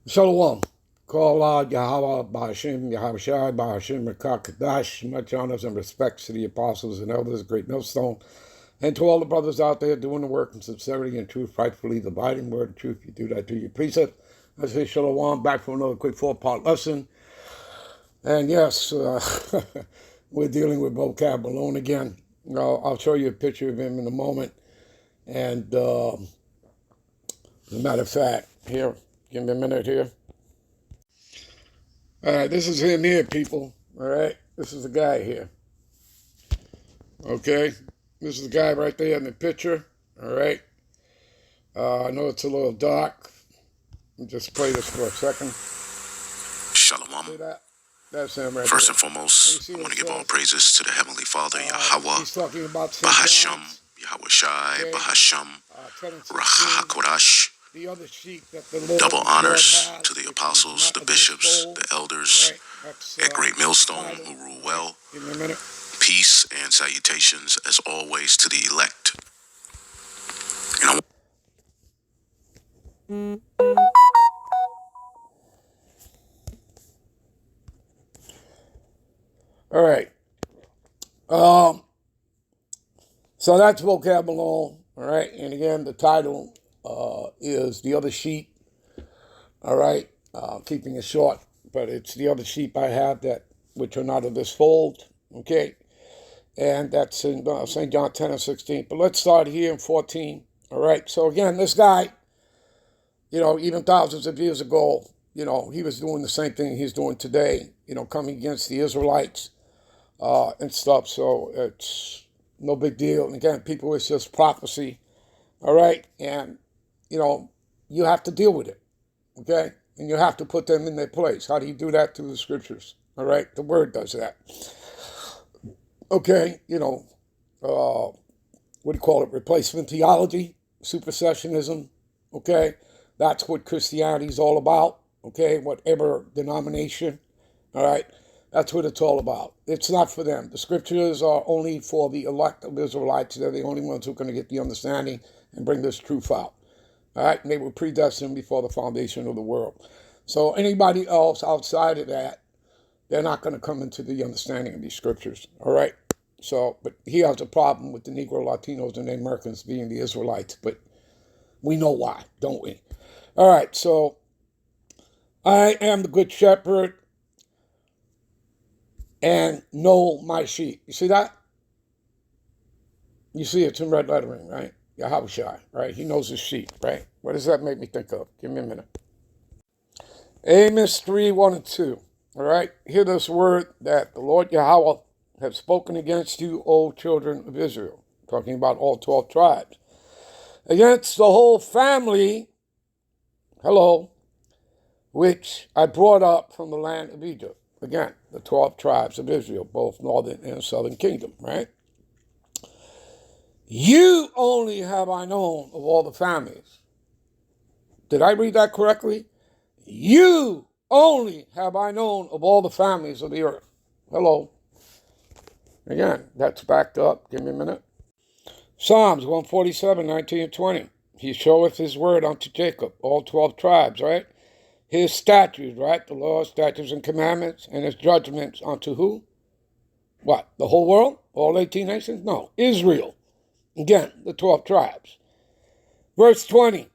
Shalom. Call out Yahweh, Bahashim, Yahushai, Bahashim, Kadash. Much honors and respects to the apostles and elders, great millstone, and to all the brothers out there doing the work in sincerity and truth, rightfully dividing word of truth. You do that to your precept. I say Shalom, back for another quick 4-part lesson. And yes, we're dealing with vocab alone again. I'll show you a picture of him in a moment. And as a matter of fact, here, give me a minute here. All right, this is him here, people. All right, this is the guy here. Okay, this is the guy right there in the picture. All right, I know it's a little dark. Let me just play this for a second. Shalom. See that? That's him right First there. and foremost, I want to give all praises to the Heavenly Father, Yahweh, He's talking about St. Bahasham, John's, Yahushai, okay. Bahasham, 10:16. Rahakodash. The other sheep that the Lord Double God honors has, to the which is apostles, not the of this bishops, fold. the elders Right? That's, at Great Millstone title. who rule well. Give me a minute. Peace and salutations, as always, to the elect. And All right. So that's vocab alone. All right. And again, the title is The Other Sheep. All right. Keeping it short, but it's the other sheep I have that which are not of this fold. Okay. And that's in St. John 10:16. But let's start here in 14. All right. So again, this guy, even thousands of years ago, he was doing the same thing he's doing today, coming against the Israelites and stuff. So it's no big deal. And again, people, it's just prophecy. All right. And, you have to deal with it. Okay. And you have to put them in their place. How do you do that? Through the scriptures. All right. The word does that. Okay. What do you call it? Replacement theology, supersessionism. Okay. That's what Christianity is all about. Okay. Whatever denomination. All right. That's what it's all about. It's not for them. The scriptures are only for the elect of Israelites. They're the only ones who are going to get the understanding and bring this truth out. All right. And they were predestined before the foundation of the world. So anybody else outside of that, they're not going to come into the understanding of these scriptures. All right. So, but he has a problem with the Negro, Latinos, and the Americans being the Israelites. But we know why, don't we? All right. So I am the good shepherd and know my sheep. You see that? You see it's in red lettering, right? Yahushai, right? He knows his sheep, right? What does that make me think of? Give me a minute. Amos 3:1-2. All right? Hear this word that the Lord Yahweh has spoken against you, O children of Israel. Talking about all 12 tribes. Against the whole family, hello, which I brought up from the land of Egypt. Again, the 12 tribes of Israel, both northern and southern kingdom, right? You only have I known of all the families. Did I read that correctly? You only have I known of all the families of the earth. Hello. Again, that's backed up. Give me a minute. Psalms 147:19-20. He showeth his word unto Jacob, all 12 tribes, right? His statutes, right? The laws, statutes, and commandments, and his judgments unto who? What? The whole world? All 18 nations? No. Israel. Again, the 12 tribes. Verse 20.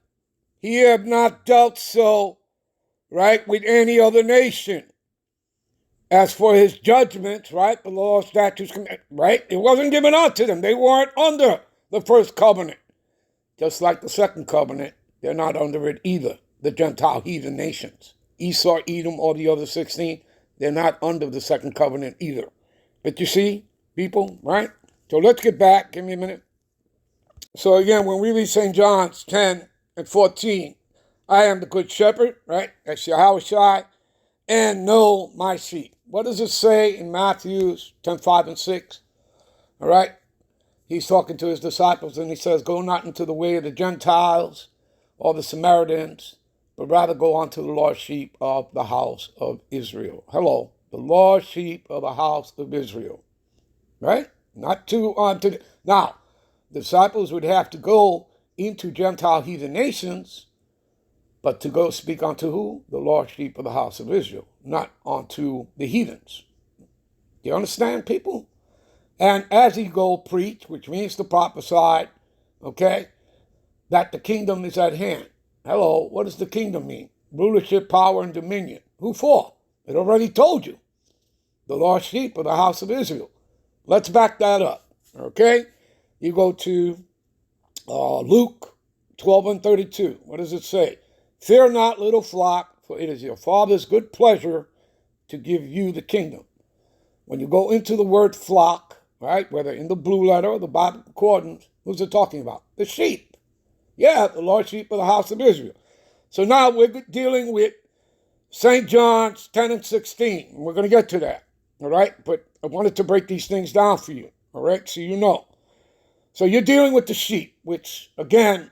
He have not dealt so, right, with any other nation. As for his judgments, right, the law, statutes, right, it wasn't given unto them. They weren't under the first covenant. Just like the second covenant, they're not under it either. The Gentile heathen nations. Esau, Edom, or the other 16, they're not under the second covenant either. But you see, people, right? So let's get back. Give me a minute. So again, when we read St. John's 10:14, I am the good shepherd, right? That's Yahushai, and know my sheep. What does it say in Matthew 10:5-6? All right? He's talking to his disciples and he says, go not into the way of the Gentiles or the Samaritans, but rather go unto the lost sheep of the house of Israel. Hello, the lost sheep of the house of Israel. Right? Not to unto now, disciples would have to go into Gentile heathen nations, but to go speak unto who? The lost sheep of the house of Israel, not unto the heathens. Do you understand, people? And as he go preach, which means to prophesy, okay, that the kingdom is at hand. Hello, what does the kingdom mean? Rulership, power, and dominion. Who for? It already told you. The lost sheep of the house of Israel. Let's back that up, okay? You go to Luke 12 and 32. What does it say? Fear not, little flock, for it is your Father's good pleasure to give you the kingdom. When you go into the word flock, right, whether in the blue letter or the Bible concordance, who's it talking about? The sheep. Yeah, the lost sheep of the house of Israel. So now we're dealing with St. John's 10 and 16. We're going to get to that, all right? But I wanted to break these things down for you, all right, so you know. So you're dealing with the sheep, which, again,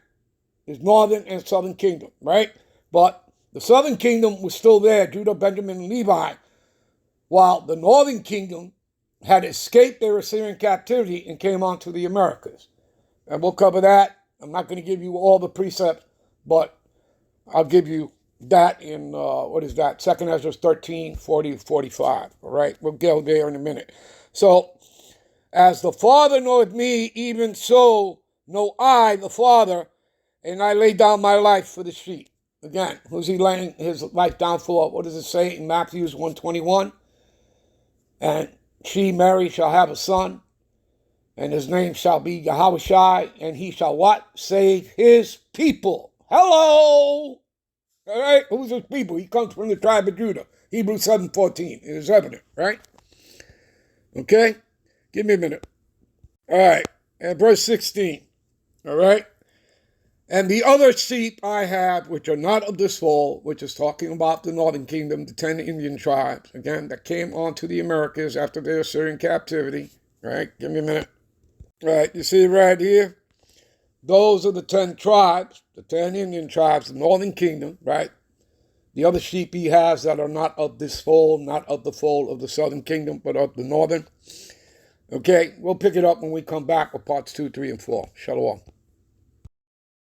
is northern and southern kingdom, right? But the southern kingdom was still there, Judah, Benjamin, and Levi, while the northern kingdom had escaped their Assyrian captivity and came onto the Americas. And we'll cover that. I'm not going to give you all the precepts, but I'll give you that in, 2 Ezra 13, 40 to 45. All right, we'll go there in a minute. So, as the Father knoweth me, even so know I the Father, and I lay down my life for the sheep. Again, who's he laying his life down for? What does it say in Matthew 1:21? And she, Mary, shall have a son, and his name shall be Yahushai, and he shall what? Save his people. Hello! All right, who's his people? He comes from the tribe of Judah. Hebrews 7:14. It is evident, right? Okay? Give me a minute. All right, and verse 16. All right? And the other sheep I have, which are not of this fold, which is talking about the northern kingdom, the 10 Indian tribes, again, that came onto the Americas after their Assyrian captivity. All right, give me a minute. All right, you see right here? Those are the 10 tribes, the 10 Indian tribes, the northern kingdom, right? The other sheep he has that are not of this fold, not of the fold of the southern kingdom, but of the northern. Okay, we'll pick it up when we come back with parts 2, 3, and 4. Shalom.